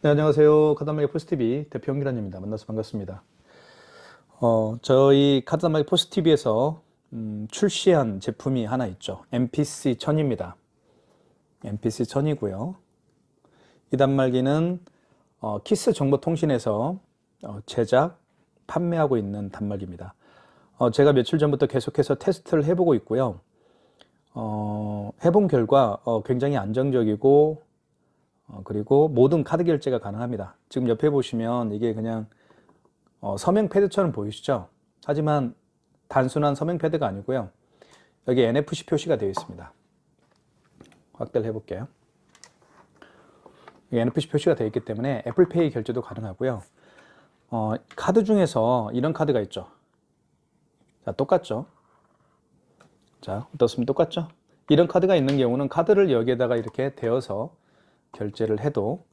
네, 안녕하세요. 카드단말기 포스TV 대표 홍기란입니다. 만나서 반갑습니다. 저희 카드단말기 포스TV에서 출시한 제품이 하나 있죠. MPC1000입니다. MPC1000이고요. 이 단말기는 키스정보통신에서 제작, 판매하고 있는 단말기입니다. 제가 며칠 전부터 계속해서 테스트를 해보고 있고요. 해본 결과 굉장히 안정적이고 그리고 모든 카드 결제가 가능합니다. 지금 옆에 보시면 이게 그냥 서명 패드처럼 보이시죠? 하지만 단순한 서명 패드가 아니고요. 여기 NFC 표시가 되어 있습니다. 확대를 해볼게요. 여기 NFC 표시가 되어 있기 때문에 애플페이 결제도 가능하고요. 카드 중에서 이런 카드가 있죠. 자, 똑같죠? 자, 어떻습니까? 똑같죠? 이런 카드가 있는 경우는 카드를 여기에다가 이렇게 대어서 결제를 해도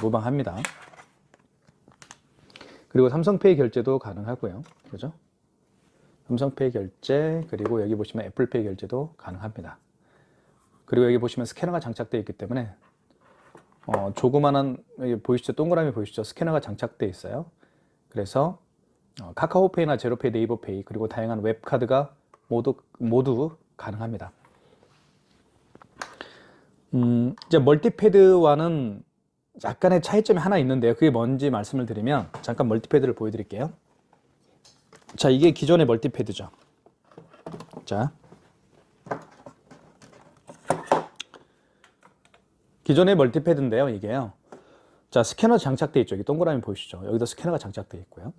무방합니다. 그리고 삼성페이 결제도 가능하고요. 그죠? 삼성페이 결제, 그리고 여기 보시면 애플페이 결제도 가능합니다. 그리고 여기 보시면 스캐너가 장착되어 있기 때문에 조그만한, 여기 보이시죠? 동그라미 보이시죠? 스캐너가 장착되어 있어요. 그래서 카카오페이나 제로페이, 네이버페이, 그리고 다양한 웹카드가 모두 가능합니다. 이제 멀티패드와는 약간의 차이점이 하나 있는데요. 그게 뭔지 말씀을 드리면, 잠깐 멀티패드를 보여드릴게요. 자, 이게 기존의 멀티패드죠. 자, 기존의 멀티패드인데요, 이게요. 자, 스캐너 장착되어 있죠. 여기 동그라미 보이시죠? 여기도 스캐너가 장착되어 있고요.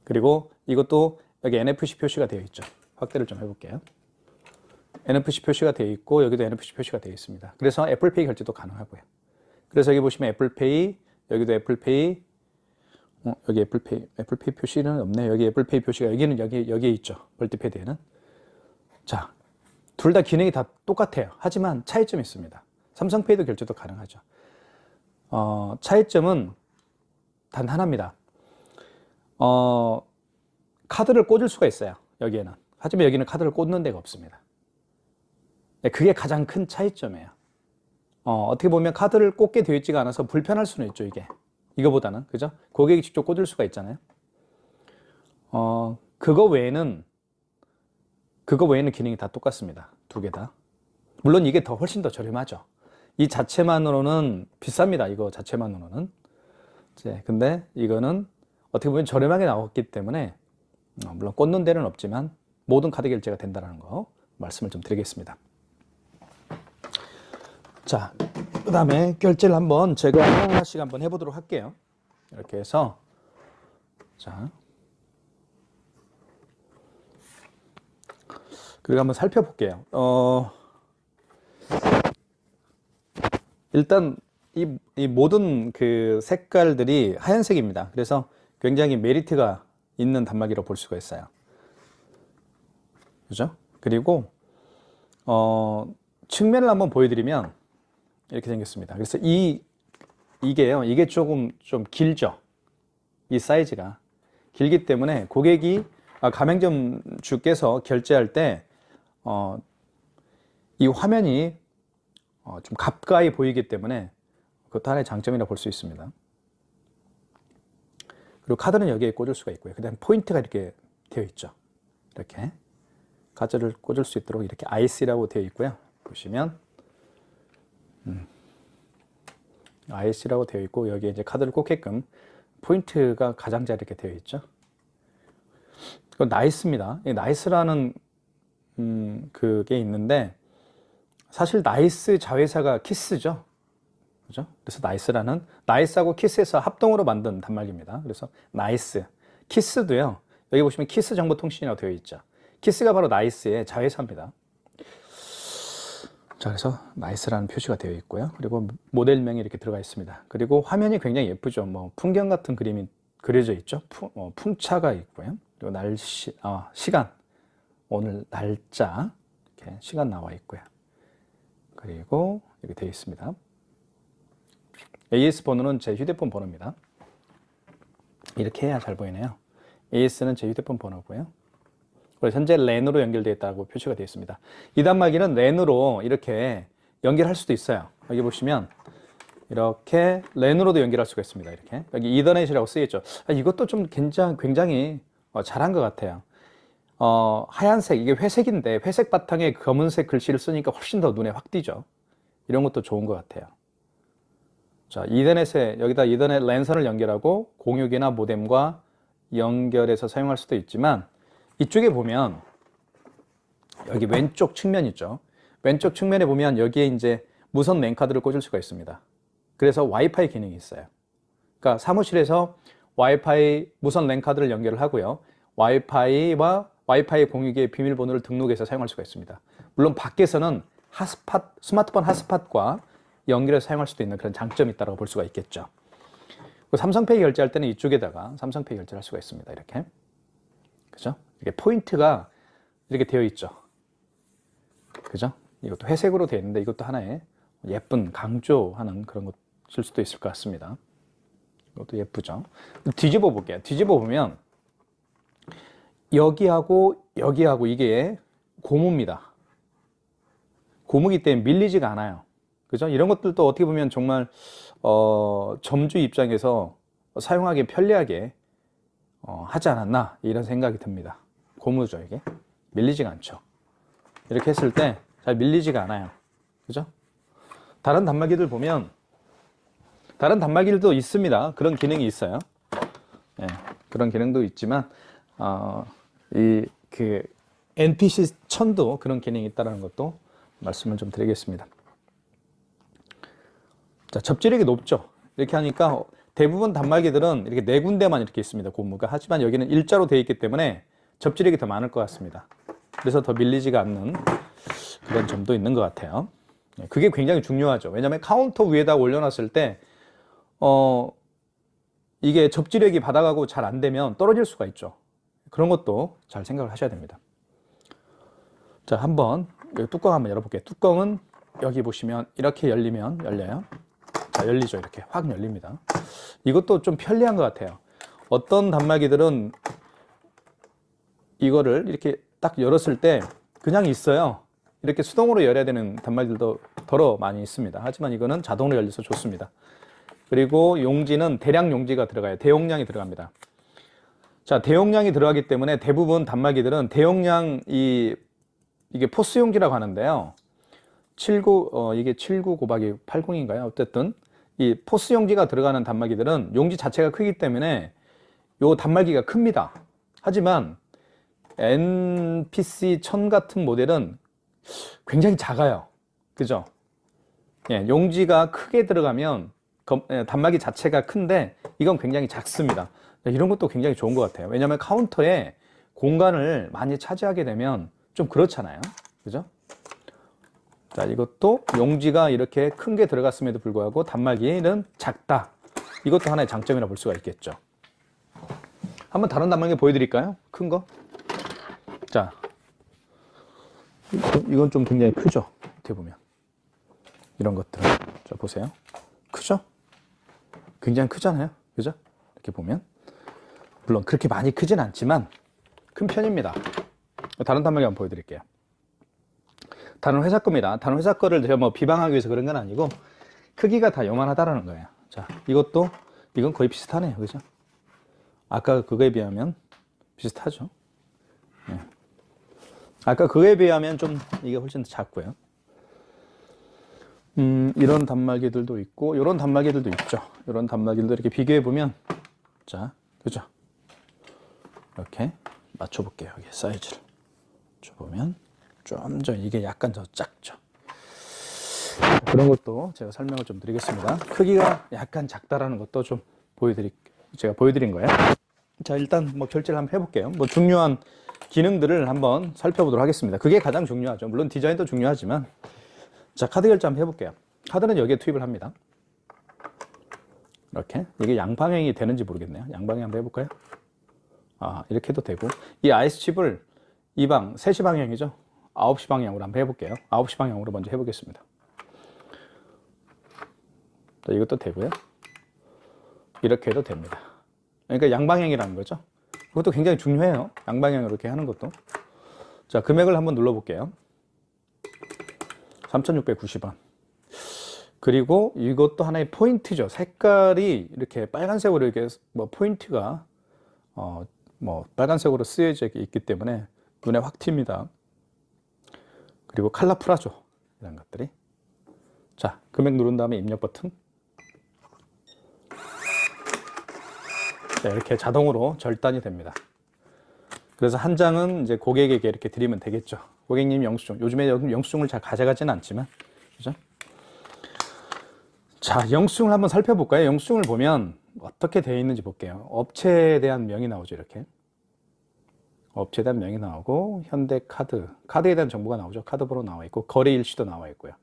그리고 이것도 여기 NFC 표시가 되어 있죠. 확대를 좀 해볼게요. NFC 표시가 되어 있고 여기도 NFC 표시가 되어 있습니다. 그래서 애플페이 결제도 가능하고요. 그래서 여기 보시면 애플페이, 여기도 애플페이, 여기 애플페이 표시는 없네요. 여기 애플페이 표시가 여기에 있죠. 멀티패드에는. 자, 둘 다 기능이 다 똑같아요. 하지만 차이점이 있습니다. 삼성페이도 결제도 가능하죠. 차이점은 단 하나입니다. 카드를 꽂을 수가 있어요. 여기에는. 하지만 여기는 카드를 꽂는 데가 없습니다. 그게 가장 큰 차이점이에요. 어떻게 보면 카드를 꽂게 되어 있지가 않아서 불편할 수는 있죠, 이게. 이거보다는. 그죠? 고객이 직접 꽂을 수가 있잖아요. 그거 외에는 기능이 다 똑같습니다. 두 개 다. 물론 이게 훨씬 더 저렴하죠. 이 자체만으로는 비쌉니다. 이거 자체만으로는. 근데 이거는 어떻게 보면 저렴하게 나왔기 때문에, 물론 꽂는 데는 없지만 모든 카드 결제가 된다는 거 말씀을 좀 드리겠습니다. 자, 그 다음에 결제를 한번 제가 하나씩 한번 해보도록 할게요. 이렇게 해서, 자, 그리고 한번 살펴볼게요. 일단 이 모든 그 색깔들이 하얀색입니다. 그래서 굉장히 메리트가 있는 단말기로 볼 수가 있어요. 그죠? 그리고 측면을 한번 보여드리면 이렇게 생겼습니다. 그래서 이게 조금 좀 길죠. 이 사이즈가 길기 때문에 고객이 가맹점주께서 결제할 때 이 화면이 좀 가까이 보이기 때문에 그것도 하나의 장점이라 볼 수 있습니다. 그리고 카드는 여기에 꽂을 수가 있고요. 그다음 포인트가 이렇게 되어 있죠. 이렇게 카드를 꽂을 수 있도록 이렇게 IC라고 되어 있고요. 보시면 IC라고 되어 있고 여기에 이제 카드를 꽂게끔 포인트가 가장자리 이렇게 되어 있죠. 이건 나이스입니다. 나이스라는 그게 있는데 사실 나이스 자회사가 키스죠. 그죠? 그래서 나이스하고 키스에서 합동으로 만든 단말기입니다. 그래서 나이스, 키스도요. 여기 보시면 키스 정보통신이라고 되어 있죠. 키스가 바로 나이스의 자회사입니다. 자, 그래서 나이스라는 표시가 되어 있고요. 그리고 모델명이 이렇게 들어가 있습니다. 그리고 화면이 굉장히 예쁘죠. 뭐 풍경 같은 그림이 그려져 있죠. 풍차가 있고요. 그리고 시간, 오늘 날짜 이렇게 시간 나와 있고요. 그리고 이렇게 되어 있습니다. AS 번호는 제 휴대폰 번호입니다. 이렇게 해야 잘 보이네요. AS는 제 휴대폰 번호고요. 그리고 현재 랜으로 연결되어 있다고 표시가 되어 있습니다. 이 단말기는 랜으로 이렇게 연결할 수도 있어요. 여기 보시면 이렇게 랜으로도 연결할 수가 있습니다. 이렇게 여기 이더넷이라고 쓰여있죠. 이것도 좀 굉장히 잘한 것 같아요. 하얀색, 이게 회색인데 회색 바탕에 검은색 글씨를 쓰니까 훨씬 더 눈에 확 띄죠. 이런 것도 좋은 것 같아요. 자, 이더넷에 여기다 이더넷 랜선을 연결하고 공유기나 모뎀과 연결해서 사용할 수도 있지만, 이쪽에 보면 여기 왼쪽 측면 있죠. 왼쪽 측면에 보면 여기에 이제 무선 랜 카드를 꽂을 수가 있습니다. 그래서 와이파이 기능이 있어요. 그러니까 사무실에서 와이파이 무선 랜 카드를 연결을 하고요. 와이파이와 와이파이 공유기의 비밀번호를 등록해서 사용할 수가 있습니다. 물론 밖에서는 핫스팟, 스마트폰 핫스팟과 연결해서 사용할 수도 있는 그런 장점이 있다고 볼 수가 있겠죠. 삼성페이 결제할 때는 이쪽에다가 삼성페이 결제를 할 수가 있습니다. 이렇게. 그죠? 이게 포인트가 이렇게 되어 있죠. 그죠? 이것도 회색으로 되어 있는데 이것도 하나의 예쁜 강조하는 그런 것일 수도 있을 것 같습니다. 이것도 예쁘죠? 뒤집어 볼게요. 뒤집어 보면 여기하고 여기하고 이게 고무입니다. 고무기 때문에 밀리지가 않아요. 그죠? 이런 것들도 어떻게 보면 정말 점주 입장에서 사용하기 편리하게 하지 않았나 이런 생각이 듭니다. 고무죠. 이게 밀리지가 않죠. 이렇게 했을 때 잘 밀리지가 않아요. 그죠? 다른 단말기들 보면 다른 단말기들도 있습니다. 그런 기능이 있어요. 네, 그런 기능도 있지만 그 NPC 1000도 그런 기능이 있다는 것도 말씀을 좀 드리겠습니다. 자, 접지력이 높죠. 이렇게 하니까 대부분 단말기들은 이렇게 네 군데만 이렇게 있습니다. 고무가. 하지만 여기는 일자로 되어 있기 때문에 접지력이 더 많을 것 같습니다. 그래서 더 밀리지가 않는 그런 점도 있는 것 같아요. 그게 굉장히 중요하죠. 왜냐하면 카운터 위에다 올려놨을 때 이게 접지력이 바닥하고 잘 안 되면 떨어질 수가 있죠. 그런 것도 잘 생각을 하셔야 됩니다. 자, 한번 여기 뚜껑 한번 열어볼게요. 뚜껑은 여기 보시면 이렇게 열리면 열려요. 자, 열리죠. 이렇게 확 열립니다. 이것도 좀 편리한 것 같아요. 어떤 단말기들은 이거를 이렇게 딱 열었을 때 그냥 있어요. 이렇게 수동으로 열어야 되는 단말기들도 더러 많이 있습니다. 하지만 이거는 자동으로 열려서 좋습니다. 그리고 용지는 대량 용지가 들어가요. 대용량이 들어갑니다. 자, 대용량이 들어가기 때문에 대부분 단말기들은 대용량 이게 포스 용지라고 하는데요. 이게 79 곱하기 80인가요? 어쨌든 이 포스 용지가 들어가는 단말기들은 용지 자체가 크기 때문에 요 단말기가 큽니다. 하지만 NPC 1000 같은 모델은 굉장히 작아요. 그죠? 예, 용지가 크게 들어가면 단말기 자체가 큰데 이건 굉장히 작습니다. 이런 것도 굉장히 좋은 것 같아요. 왜냐하면 카운터에 공간을 많이 차지하게 되면 좀 그렇잖아요. 그죠? 자, 이것도 용지가 이렇게 큰 게 들어갔음에도 불구하고 단말기는 작다. 이것도 하나의 장점이라 볼 수가 있겠죠. 한번 다른 단말기 보여드릴까요? 큰 거. 자, 이건 좀 굉장히 크죠? 이렇게 보면 이런 것들. 자, 보세요. 크죠? 굉장히 크잖아요. 그죠? 이렇게 보면 물론 그렇게 많이 크진 않지만 큰 편입니다. 다른 단말기 한번 보여드릴게요. 다른 회사 겁니다. 다른 회사 거를 제가 뭐 비방하기 위해서 그런 건 아니고 크기가 다 요만하다라는 거예요. 자, 이건 거의 비슷하네요. 그죠? 아까 그거에 비하면 비슷하죠. 네. 아까 그거에 비하면 좀 이게 훨씬 더 작고요. 이런 단말기들도 있고 이런 단말기들도 있죠. 이런 단말기들도 이렇게 비교해 보면 자, 그죠? 이렇게 맞춰 볼게요. 여기 사이즈를 보면 좀 이게 약간 더 작죠. 그런 것도 제가 설명을 좀 드리겠습니다. 크기가 약간 작다라는 것도 좀 제가 보여드린 거예요. 자, 일단 뭐 결제를 한번 해볼게요. 뭐 중요한 기능들을 한번 살펴보도록 하겠습니다. 그게 가장 중요하죠. 물론 디자인도 중요하지만. 자, 카드 결제 한번 해볼게요. 카드는 여기에 투입을 합니다. 이렇게. 이게 양방향이 되는지 모르겠네요. 양방향 한번 해볼까요? 이렇게 해도 되고. 이 IC칩을 3시 방향이죠. 9시 방향으로 한번 해볼게요. 9시 방향으로 먼저 해보겠습니다. 자, 이것도 되고요. 이렇게 해도 됩니다. 그러니까 양방향이라는 거죠. 그것도 굉장히 중요해요. 양방향으로 이렇게 하는 것도. 자, 금액을 한번 눌러볼게요. 3,690원. 그리고 이것도 하나의 포인트죠. 색깔이 이렇게 빨간색으로 이렇게 뭐 포인트가 뭐 빨간색으로 쓰여져 있기 때문에 눈에 확 튑니다. 그리고 컬러풀하죠. 이런 것들이. 자, 금액 누른 다음에 입력 버튼. 자, 이렇게 자동으로 절단이 됩니다. 그래서 한 장은 이제 고객에게 이렇게 드리면 되겠죠. 고객님 영수증. 요즘에 영수증을 잘 가져가지는 않지만, 그죠? 자, 영수증을 한번 살펴볼까요? 영수증을 보면 어떻게 되어 있는지 볼게요. 업체에 대한 명이 나오죠, 이렇게. 업체에 대한 명이 나오고, 현대카드, 카드에 대한 정보가 나오죠. 카드 번호 나와 있고, 거래 일시도 나와 있고요.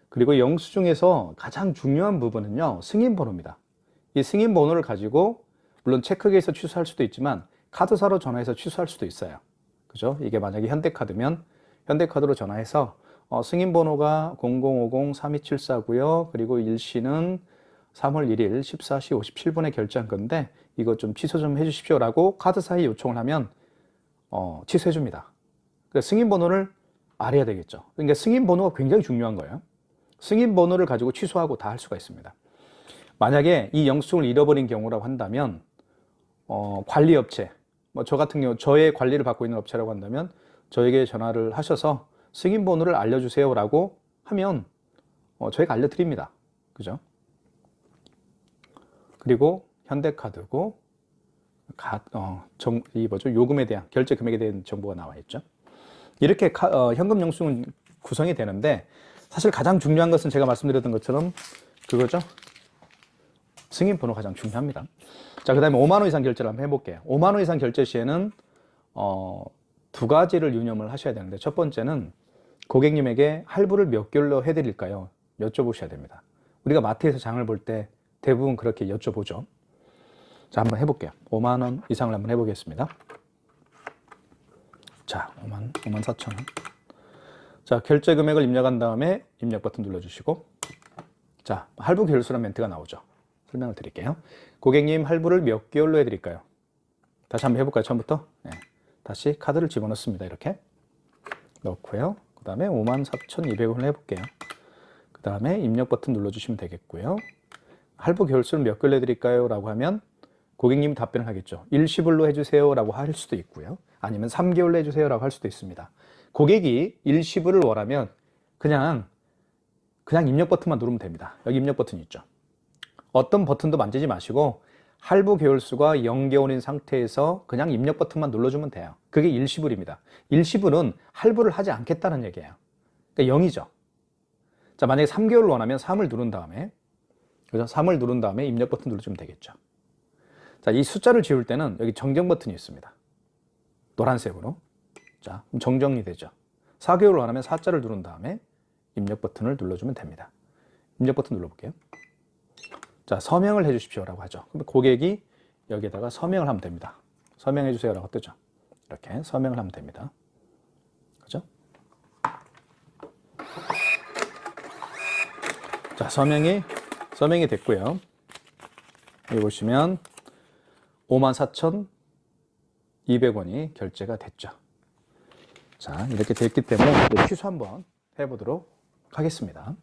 그리고 영수증에서 가장 중요한 부분은요, 승인 번호입니다. 이 승인 번호를 가지고, 물론 체크기에서 취소할 수도 있지만, 카드사로 전화해서 취소할 수도 있어요. 그죠? 이게 만약에 현대카드면, 현대카드로 전화해서, 승인 번호가 0050-32749고요. 그리고 일시는 3월 1일 14시 57분에 결제한 건데 이거 좀 취소 좀 해주십시오라고 카드사에 요청을 하면 취소해 줍니다. 그러니까 승인 번호를 알아야 되겠죠. 그러니까 승인 번호가 굉장히 중요한 거예요. 승인 번호를 가지고 취소하고 다 할 수가 있습니다. 만약에 이 영수증을 잃어버린 경우라고 한다면 관리업체, 뭐 저 같은 경우 저의 관리를 받고 있는 업체라고 한다면 저에게 전화를 하셔서 승인 번호를 알려주세요라고 하면 저희가 알려드립니다. 그죠? 그리고 현대카드고 이 뭐죠? 요금에 대한 결제 금액에 대한 정보가 나와 있죠. 이렇게 현금 영수증은 구성이 되는데 사실 가장 중요한 것은 제가 말씀드렸던 것처럼 그거죠. 승인 번호 가장 중요합니다. 자, 그다음에 5만 원 이상 결제를 한번 해볼게요. 5만 원 이상 결제 시에는 두 가지를 유념을 하셔야 되는데 첫 번째는 고객님에게 할부를 몇 개월로 해드릴까요? 여쭤보셔야 됩니다. 우리가 마트에서 장을 볼 때 대부분 그렇게 여쭤보죠. 자, 한번 해볼게요. 5만 원 이상을 한번 해보겠습니다. 자, 5만 4천 원. 자, 결제 금액을 입력한 다음에 입력 버튼 눌러주시고 자, 할부 개월수란 멘트가 나오죠. 설명을 드릴게요. 고객님 할부를 몇 개월로 해드릴까요? 다시 한번 해볼까요? 처음부터? 네. 다시 카드를 집어넣습니다. 이렇게 넣고요. 그 다음에 54,200원을 해볼게요. 그 다음에 입력 버튼 눌러주시면 되겠고요. 할부 개월수를 몇 개월 해드릴까요? 라고 하면 고객님이 답변을 하겠죠. 일시불로 해주세요 라고 할 수도 있고요. 아니면 3개월로 해주세요 라고 할 수도 있습니다. 고객이 일시불을 원하면 그냥 입력 버튼만 누르면 됩니다. 여기 입력 버튼이 있죠. 어떤 버튼도 만지지 마시고 할부 개월수가 0개월인 상태에서 그냥 입력 버튼만 눌러주면 돼요. 그게 일시불입니다. 일시불은 할부를 하지 않겠다는 얘기예요. 그러니까 0이죠. 자, 만약에 3개월을 원하면 3을 누른 다음에, 그죠? 3을 누른 다음에 입력 버튼 눌러주면 되겠죠. 자, 이 숫자를 지울 때는 여기 정정 버튼이 있습니다. 노란색으로. 자, 그럼 정정이 되죠. 4개월을 원하면 4자를 누른 다음에 입력 버튼을 눌러주면 됩니다. 입력 버튼 눌러볼게요. 자, 서명을 해주십시오라고 하죠. 그럼 고객이 여기에다가 서명을 하면 됩니다. 서명해주세요라고 뜨죠. 이렇게 서명을 하면 됩니다. 그죠? 자, 서명이 됐고요. 여기 보시면 54,200원이 결제가 됐죠. 자, 이렇게 됐기 때문에 취소 한번 해보도록 하겠습니다.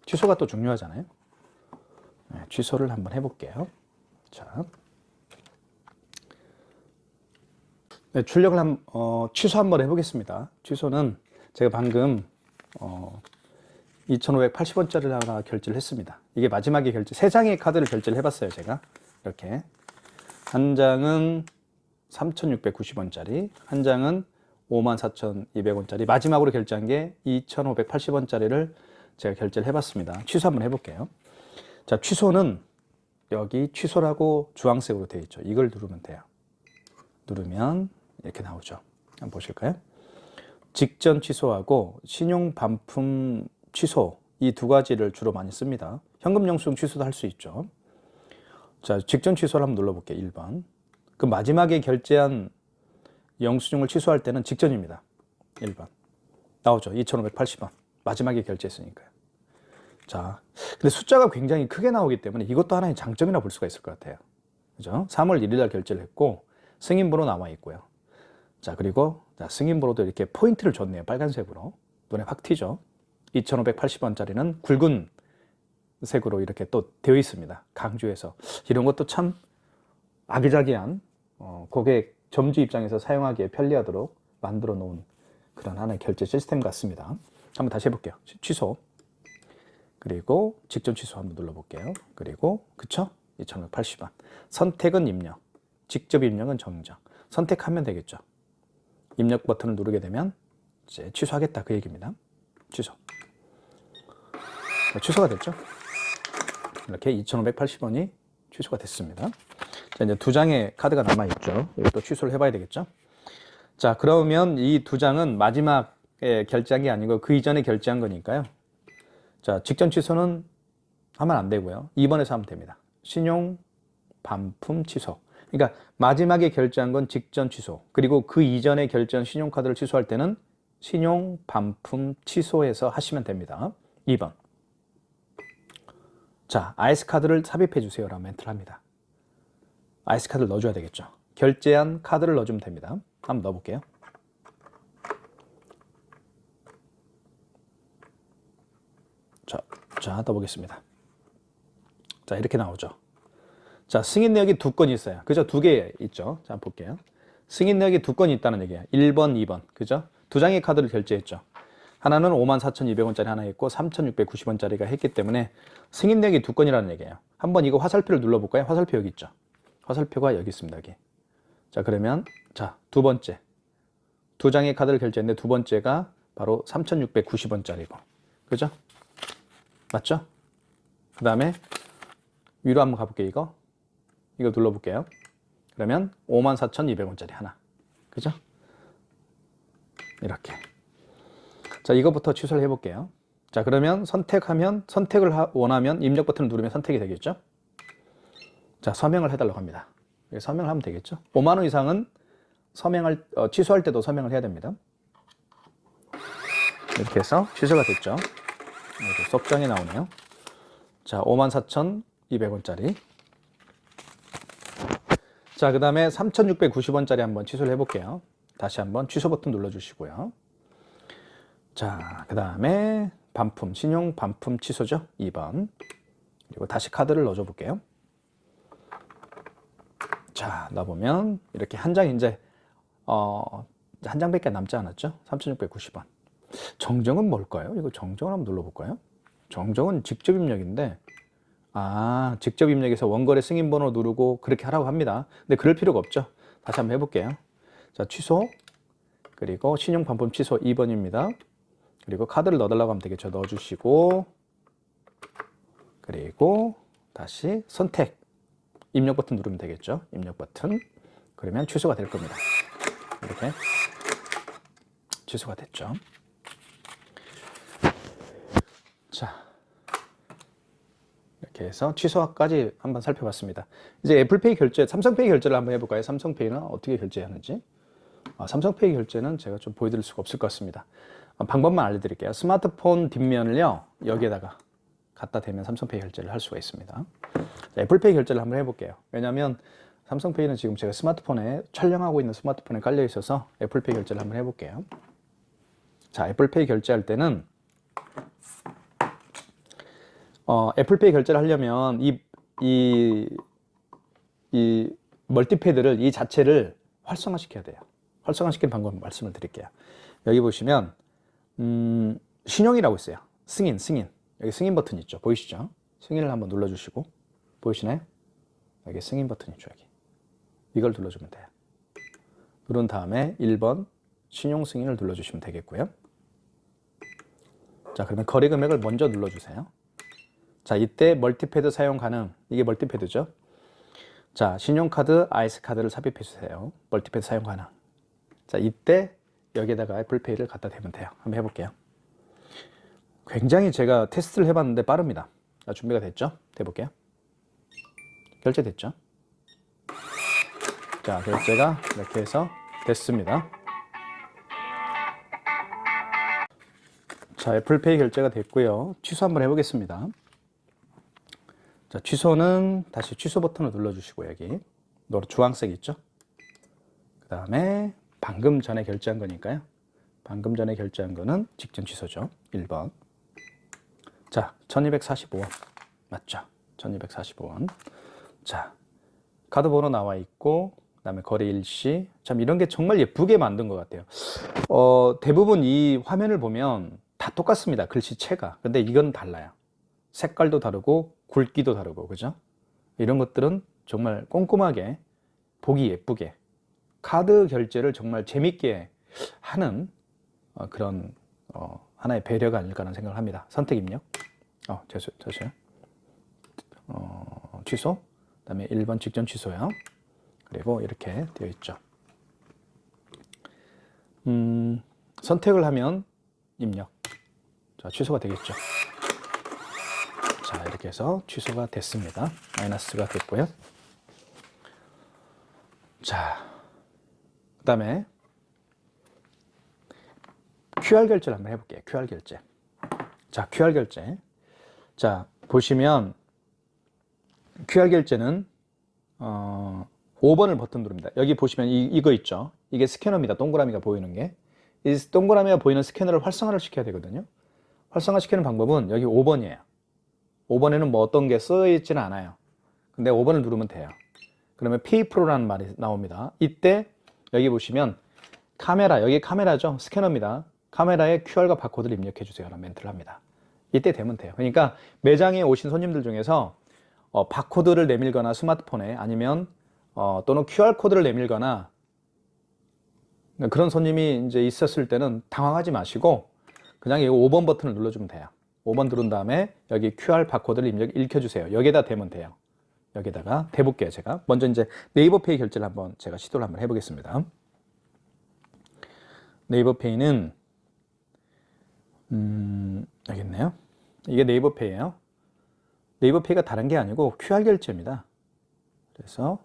취소가 또 중요하잖아요. 네, 취소를 한번 해볼게요. 자, 네, 출력을 취소 한번 해보겠습니다. 취소는 제가 방금 2,580원짜리를 하나 결제를 했습니다. 이게 마지막에 세 장의 카드를 결제를 해봤어요. 제가 이렇게 한 장은 3,690원짜리, 한 장은 54,200원짜리, 마지막으로 결제한 게 2,580원짜리를 제가 결제를 해봤습니다. 취소 한번 해볼게요. 자, 취소는 여기 취소라고 주황색으로 되어 있죠. 이걸 누르면 돼요. 누르면 이렇게 나오죠. 한번 보실까요? 직전 취소하고 신용 반품 취소, 이 두 가지를 주로 많이 씁니다. 현금 영수증 취소도 할 수 있죠. 자, 직전 취소를 한번 눌러볼게요. 1번. 그 마지막에 결제한 영수증을 취소할 때는 직전입니다. 1번. 나오죠. 2,580원. 마지막에 결제했으니까요. 자, 근데 숫자가 굉장히 크게 나오기 때문에 이것도 하나의 장점이라 볼 수가 있을 것 같아요. 그죠? 3월 1일 날 결제를 했고 승인번호 나와 있고요. 자, 그리고 승인번호도 이렇게 포인트를 줬네요. 빨간색으로. 눈에 확 튀죠? 2,580원짜리는 굵은 색으로 이렇게 또 되어 있습니다. 강조해서. 이런 것도 참 아기자기한 고객 점주 입장에서 사용하기에 편리하도록 만들어 놓은 그런 하나의 결제 시스템 같습니다. 한번 다시 해볼게요. 취소. 그리고 직전 취소 한번 눌러볼게요. 그리고 그쵸? 2,580원. 선택은 입력. 직접 입력은 정정. 선택하면 되겠죠. 입력 버튼을 누르게 되면 이제 취소하겠다 그 얘기입니다. 취소. 취소가 됐죠. 이렇게 2,580원이 취소가 됐습니다. 자, 이제 두 장의 카드가 남아있죠. 여기 또 취소를 해봐야 되겠죠. 자, 그러면 이 두 장은 마지막에 결제한 게 아니고 그 이전에 결제한 거니까요. 자, 직전 취소는 하면 안 되고요. 2번에서 하면 됩니다. 신용 반품 취소. 그러니까 마지막에 결제한 건 직전 취소. 그리고 그 이전에 결제한 신용카드를 취소할 때는 신용 반품 취소해서 하시면 됩니다. 2번. 자, 아이스카드를 삽입해 주세요 라는 멘트를 합니다. 아이스카드를 넣어줘야 되겠죠. 결제한 카드를 넣어주면 됩니다. 한번 넣어볼게요. 자, 넣어보겠습니다. 자, 이렇게 나오죠. 자, 승인 내역이 두 건이 있어요. 그죠? 두 개 있죠. 자, 한번 볼게요. 승인 내역이 두 건이 있다는 얘기예요. 1번, 2번. 그죠? 두 장의 카드를 결제했죠. 하나는 54,200원짜리 하나 있고 3,690원짜리가 했기 때문에 승인 내역이 두 건이라는 얘기예요. 한번 이거 화살표를 눌러볼까요? 화살표 여기 있죠. 화살표가 여기 있습니다. 여기. 자, 그러면 자, 두 번째. 두 장의 카드를 결제했는데 두 번째가 바로 3,690원짜리고. 그죠? 맞죠? 그 다음에 위로 한번 가볼게요. 이거 눌러볼게요. 그러면 54,200원짜리 하나. 그죠? 이렇게. 자, 이거부터 취소를 해볼게요. 자, 그러면 선택하면, 선택을 원하면 입력 버튼을 누르면 선택이 되겠죠? 자, 서명을 해달라고 합니다. 서명을 하면 되겠죠? 5만 원 이상은 취소할 때도 서명을 해야 됩니다. 이렇게 해서 취소가 됐죠? 이렇게 석장이 나오네요. 자, 54,200원짜리. 자, 그 다음에 3,690원짜리 한번 취소를 해볼게요. 다시 한번 취소 버튼 눌러주시고요. 자, 그 다음에 반품, 신용 반품 취소죠? 2번. 그리고 다시 카드를 넣어줘 볼게요. 자, 넣어보면 이렇게 한 장 이제 한 장밖에 남지 않았죠? 3,690원. 정정은 뭘까요? 이거 정정을 한번 눌러볼까요? 정정은 직접 입력인데, 직접 입력해서 원거래 승인번호 누르고 그렇게 하라고 합니다. 근데 그럴 필요가 없죠. 다시 한번 해볼게요. 자, 취소, 그리고 신용 반품 취소 2번입니다. 그리고 카드를 넣어달라고 하면 되겠죠. 넣어주시고, 그리고 다시 선택, 입력 버튼 누르면 되겠죠. 입력 버튼. 그러면 취소가 될 겁니다. 이렇게 취소가 됐죠. 자, 이렇게 해서 취소까지 한번 살펴봤습니다. 이제 애플페이 결제, 삼성페이 결제를 한번 해볼까요? 삼성페이는 어떻게 결제하는지. 삼성페이 결제는 제가 좀 보여드릴 수가 없을 것 같습니다. 방법만 알려드릴게요. 스마트폰 뒷면을요, 여기에다가 갖다 대면 삼성페이 결제를 할 수가 있습니다. 자, 애플페이 결제를 한번 해볼게요. 왜냐하면 삼성페이는 지금 제가 스마트폰에 촬영하고 있는 스마트폰에 깔려 있어서 애플페이 결제를 한번 해볼게요. 자, 애플페이 결제할 때는 애플페이 결제를 하려면 이 멀티패드를 이 자체를 활성화시켜야 돼요. 활성화시키는 방법 말씀을 드릴게요. 여기 보시면 신용이라고 있어요. 승인. 여기 승인 버튼 있죠. 보이시죠? 승인을 한번 눌러주시고, 보이시나요? 여기 승인 버튼 있죠. 여기. 이걸 눌러주면 돼요. 누른 다음에 1번 신용 승인을 눌러주시면 되겠고요. 자, 그러면 거래 금액을 먼저 눌러주세요. 자, 이때 멀티패드 사용 가능. 이게 멀티패드죠. 자, 신용카드, 아이스카드를 삽입해 주세요. 멀티패드 사용 가능. 자, 이때 여기에다가 애플페이를 갖다 대면 돼요. 한번 해볼게요. 굉장히 제가 테스트를 해봤는데 빠릅니다. 자, 준비가 됐죠? 대볼게요. 결제됐죠? 자, 결제가 이렇게 해서 됐습니다. 자, 애플페이 결제가 됐고요. 취소 한번 해보겠습니다. 자, 취소는 다시 취소 버튼을 눌러주시고, 여기 주황색 있죠? 그 다음에 방금 전에 결제한 거니까요. 방금 전에 결제한 거는 직전 취소죠. 1번. 자, 1245원. 맞죠? 1245원. 자, 카드 번호 나와 있고, 그 다음에 거래 일시. 참 이런 게 정말 예쁘게 만든 것 같아요. 대부분 이 화면을 보면 다 똑같습니다. 글씨체가. 근데 이건 달라요. 색깔도 다르고, 굵기도 다르고, 그죠? 이런 것들은 정말 꼼꼼하게 보기 예쁘게 카드 결제를 정말 재밌게 하는 그런 하나의 배려가 아닐까라는 생각을 합니다. 선택 입력. 죄송해요. 취소. 그 다음에 1번 직전 취소요. 그리고 이렇게 되어 있죠. 선택을 하면 입력. 자, 취소가 되겠죠. 자, 이렇게 해서 취소가 됐습니다. 마이너스가 됐고요. 자, 그 다음에 QR 결제를 한번 해볼게요. QR 결제. 자, QR 결제. 자, 보시면 QR 결제는 5번을 버튼 누릅니다. 여기 보시면 이거 있죠. 이게 스캐너입니다. 동그라미가 보이는 게. 이 동그라미가 보이는 스캐너를 활성화를 시켜야 되거든요. 활성화 시키는 방법은 여기 5번이에요. 5번에는 뭐 어떤 게 써 있지는 않아요. 근데 5번을 누르면 돼요. 그러면 페이프로라는 말이 나옵니다. 이때 여기 보시면 카메라, 여기 카메라죠. 스캐너입니다. 카메라에 QR과 바코드를 입력해 주세요 라는 멘트를 합니다. 이때 되면 돼요. 그러니까 매장에 오신 손님들 중에서 바코드를 내밀거나 스마트폰에 아니면 또는 QR코드를 내밀거나 그런 손님이 이제 있었을 때는 당황하지 마시고 그냥 이 5번 버튼을 눌러주면 돼요. 5번 누른 다음에 여기 QR 바코드를 읽혀주세요. 여기에다 대면 돼요. 여기다가 대볼게요. 제가 먼저 이제 네이버페이 결제를 한번 제가 시도를 한번 해보겠습니다. 네이버페이는 여기 있네요. 이게 네이버페이예요. 네이버페이가 다른 게 아니고 QR 결제입니다. 그래서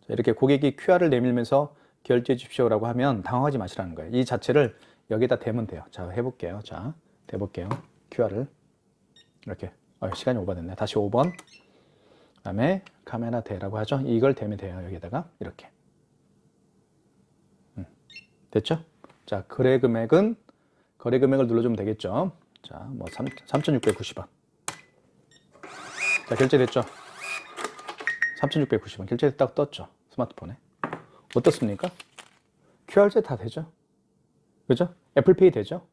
이렇게 고객이 QR을 내밀면서 결제해 주십시오라고 하면 당황하지 마시라는 거예요. 이 자체를 여기다 대면 돼요. 자, 해볼게요. 자, 대볼게요. QR을 이렇게. 시간이 오버됐네. 다시 5번. 그 다음에 카메라 대라고 하죠. 이걸 대면 돼요. 여기다가 이렇게. 됐죠? 자, 거래 금액을 눌러주면 되겠죠. 자, 뭐 3,690원. 자, 결제됐죠? 3,690원. 결제됐다고 떴죠? 스마트폰에. 어떻습니까? QR제 다 되죠? 그죠? 애플페이 되죠?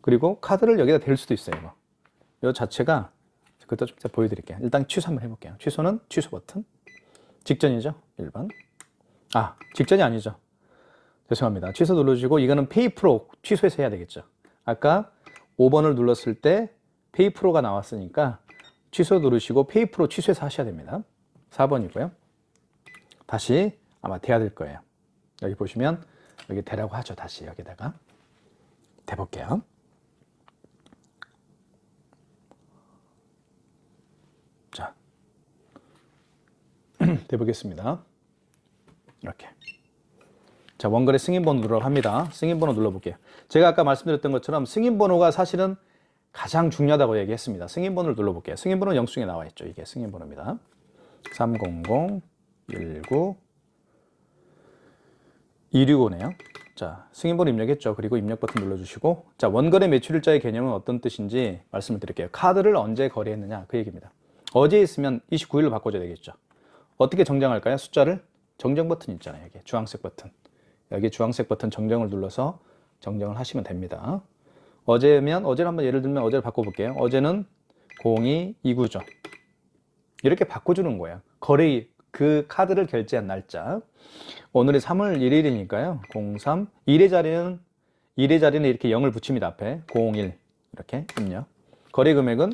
그리고 카드를 여기다 댈 수도 있어요. 이 자체가 그것도 좀 보여드릴게요. 일단 취소 한번 해볼게요. 취소는 취소 버튼. 직전이죠? 1번. 직전이 아니죠. 죄송합니다. 취소 눌러주시고 이거는 페이프로 취소해서 해야 되겠죠. 아까 5번을 눌렀을 때 페이프로가 나왔으니까 취소 누르시고 페이프로 취소해서 하셔야 됩니다. 4번이고요. 다시 아마 돼야 될 거예요. 여기 보시면 여기 대라고 하죠. 다시 여기다가 대볼게요. 자, 대보겠습니다. 이렇게. 자, 원거래 승인번호 누르라고 합니다. 승인번호 눌러볼게요. 제가 아까 말씀드렸던 것처럼 승인번호가 사실은 가장 중요하다고 얘기했습니다. 승인번호를 눌러볼게요. 승인번호는 영수증에 나와 있죠. 이게 승인번호입니다. 300-169-265네요. 자, 승인번호 입력했죠. 그리고 입력 버튼 눌러주시고, 자, 원거래 매출일자의 개념은 어떤 뜻인지 말씀을 드릴게요. 카드를 언제 거래했느냐 그 얘기입니다. 어제 있으면 29일로 바꿔줘야 되겠죠. 어떻게 정정할까요? 숫자를 정정 버튼 있잖아요. 여기 주황색 버튼. 여기 주황색 버튼 정정을 눌러서 정정을 하시면 됩니다. 어제는 한번 예를 들면 어제를 바꿔볼게요. 어제는 0229죠. 이렇게 바꿔주는 거예요. 그 카드를 결제한 날짜. 오늘이 3월 1일이니까요. 03. 1의 자리는 이렇게 0을 붙입니다. 앞에 01 이렇게 입력. 거래 금액은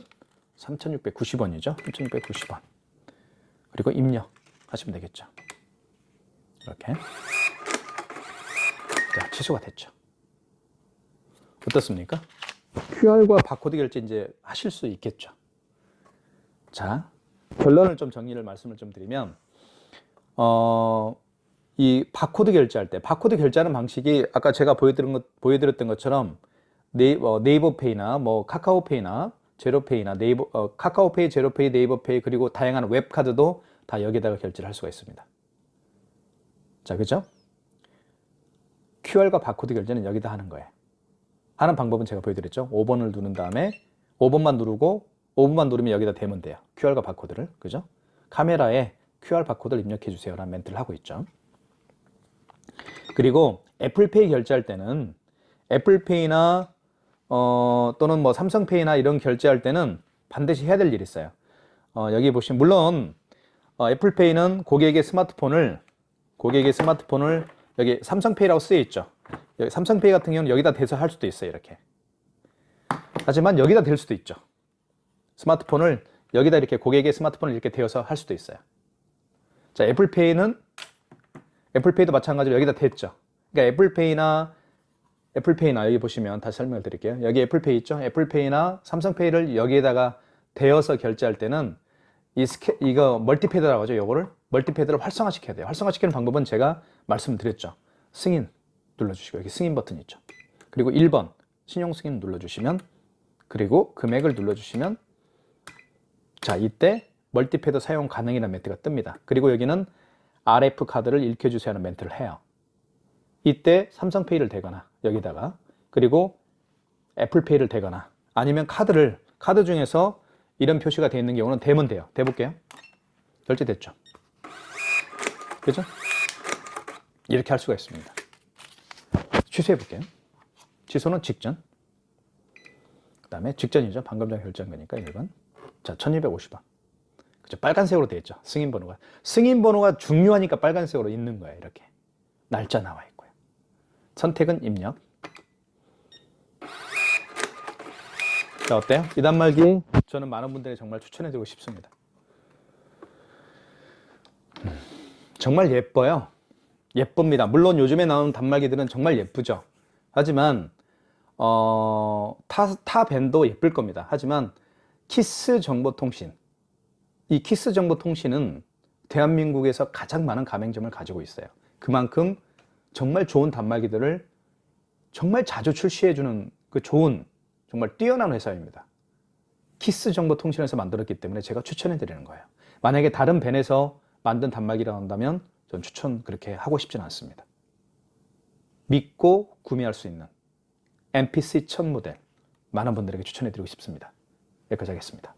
3,690원이죠. 3,690원. 그리고 입력하시면 되겠죠. 이렇게. 자, 취소가 됐죠. 어떻습니까? QR과 바코드 결제 이제 하실 수 있겠죠. 자, 결론을 좀 말씀을 좀 드리면, 이 바코드 결제할 때, 바코드 결제하는 방식이 아까 제가 보여드렸던 것처럼 네이버페이나 뭐 카카오페이나 제로페이나 카카오페이, 제로페이, 네이버페이 그리고 다양한 웹카드도 다 여기다가 결제를 할 수가 있습니다. 자, 그죠? QR과 바코드 결제는 여기다 하는 거예요. 하는 방법은 제가 보여드렸죠. 5번을 누른 다음에 5번만 누르고 5분만 누르면 여기다 대면 돼요. QR과 바코드를. 그죠? 카메라에 QR 바코드를 입력해 주세요라는 멘트를 하고 있죠. 그리고 애플페이 결제할 때는 애플페이나 또는 뭐 삼성페이나 이런 결제할 때는 반드시 해야 될 일이 있어요. 여기 보시면 물론 애플페이는 고객의 스마트폰을 여기 삼성페이라고 쓰여 있죠. 여기 삼성페이 같은 경우는 여기다 대서 할 수도 있어요. 이렇게. 하지만 여기다 댈 수도 있죠. 스마트폰을 여기다 이렇게 고객의 스마트폰을 이렇게 대어서 할 수도 있어요. 자, 애플페이도 마찬가지로 여기다 댔죠. 그러니까 애플페이나 여기 보시면 다시 설명을 드릴게요. 여기 애플페이 있죠? 애플페이나 삼성페이를 여기에다가 대어서 결제할 때는 이거 멀티패드라고 하죠. 요거를 멀티패드를 활성화시켜야 돼요. 활성화시키는 방법은 제가 말씀드렸죠. 승인 눌러주시고 여기 승인 버튼 있죠. 그리고 1번 신용 승인 눌러주시면 그리고 금액을 눌러주시면 자, 이때 멀티패드 사용 가능이라는 멘트가 뜹니다. 그리고 여기는 RF 카드를 읽혀주세요 하는 멘트를 해요. 이때 삼성페이를 대거나 여기다가 그리고 애플페이를 대거나 아니면 카드 중에서 이런 표시가 되어 있는 경우는 대면 돼요. 대볼게요. 결제됐죠. 그죠? 이렇게 할 수가 있습니다. 취소해 볼게요. 취소는 직전. 그 다음에 직전이죠. 방금 전에 결제한 거니까 1번. 자, 1250원. 그죠? 빨간색으로 되어 있죠. 승인번호가. 승인번호가 중요하니까 빨간색으로 있는 거예요. 이렇게. 날짜 나와 있고요. 선택은 입력. 자, 어때요? 이 단말기 저는 많은 분들에게 정말 추천해드리고 싶습니다. 정말 예뻐요. 예쁩니다. 물론 요즘에 나오는 단말기들은 정말 예쁘죠. 하지만 타 밴도 예쁠 겁니다. 하지만 키스정보통신, 이 키스정보통신은 대한민국에서 가장 많은 가맹점을 가지고 있어요. 그만큼 정말 좋은 단말기들을 정말 자주 출시해주는 그 좋은 정말 뛰어난 회사입니다. 키스정보통신에서 만들었기 때문에 제가 추천해 드리는 거예요. 만약에 다른 밴에서 만든 단말기라고 한다면 전 추천 그렇게 하고 싶지는 않습니다. 믿고 구매할 수 있는 MPC 1000 모델 많은 분들에게 추천해 드리고 싶습니다. 여기까지 하겠습니다.